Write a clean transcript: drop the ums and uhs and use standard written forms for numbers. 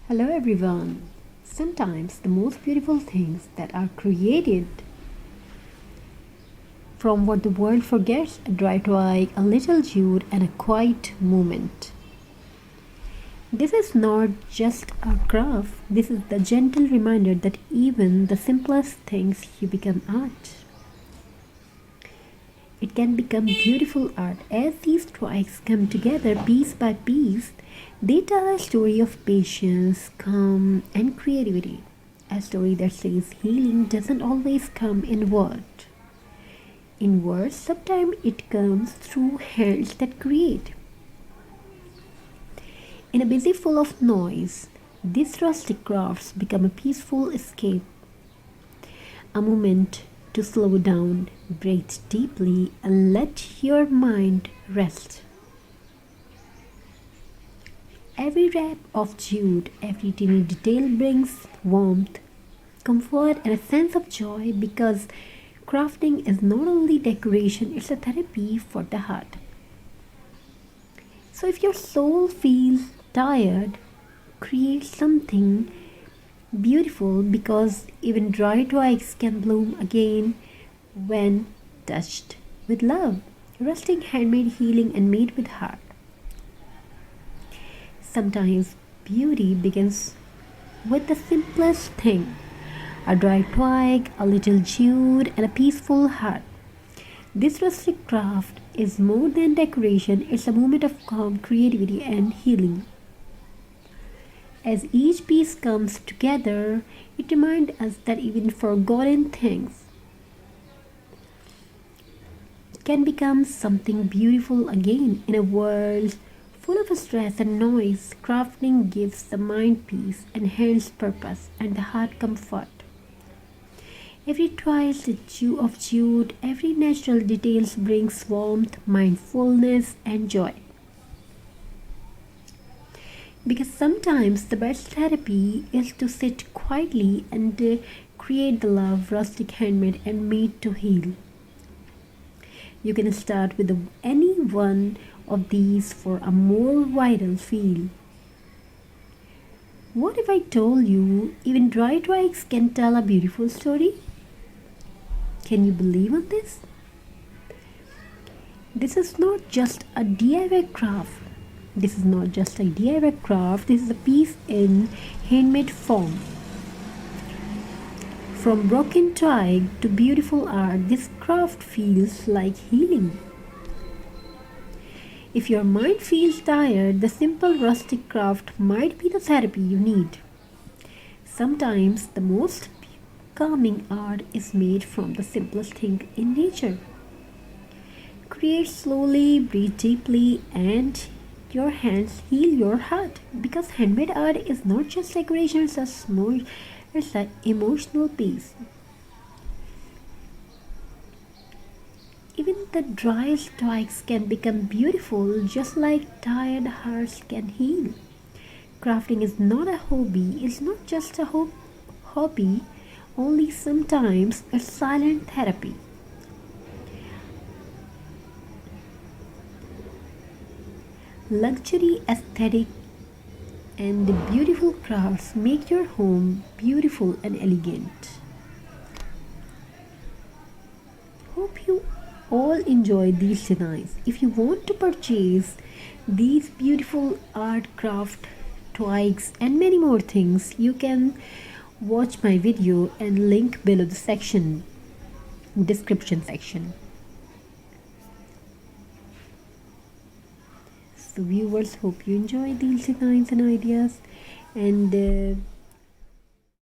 Hello everyone. Sometimes the most beautiful things that are created from what the world forgets, a dry twig, a little jute, and a quiet moment. This is not just a craft, this is the gentle reminder that even the simplest things you become art. It can become beautiful art as these twigs come together piece by piece. They tell a story of patience, calm, and creativity. A story that says healing doesn't always come in words. In words, sometimes it comes through hands that create. In a busy full of noise, these rustic crafts become a peaceful escape, a moment to slow down, breathe deeply, and let your mind rest. Every wrap of jute, every teeny detail brings warmth, comfort, and a sense of joy because crafting is not only decoration, it's a therapy for the heart. So if your soul feels tired, create something beautiful because even dry twigs can bloom again when touched with love. Rustic, handmade, healing, and made with heart. Sometimes beauty begins with the simplest thing, a dry twig, a little jute, and a peaceful heart. This rustic craft is more than decoration, it's a moment of calm, creativity, and healing. As each piece comes together, it reminds us that even forgotten things can become something beautiful again in a world full of stress and noise. Crafting gives the mind peace and hands purpose and the heart comfort. Every twist of jute, every natural details brings warmth, mindfulness, and joy. Because sometimes the best therapy is to sit quietly and create the love, rustic, handmade, and made to heal. You can start with any one of these for a more vital feel. What if I told you even dry twigs can tell a beautiful story? Can you believe on this? This is not just a DIY craft. This is not just a DIY craft. This is a piece in handmade form. From broken twig to beautiful art, this craft feels like healing. If your mind feels tired, the simple rustic craft might be the therapy you need. Sometimes the most calming art is made from the simplest thing in nature. Create slowly, breathe deeply, and your hands heal your heart. Because handmade art is not just decoration, it's an emotional piece. Even the driest twigs can become beautiful just like tired hearts can heal. Crafting is not a hobby, it's not just a hobby, only sometimes a silent therapy. Luxury aesthetic and the beautiful crafts make your home beautiful and elegant. Hope you all enjoyed these designs. If you want to purchase these beautiful art craft twigs and many more things, you can watch my video and link below the description section. So viewers, hope you enjoy these designs and ideas, and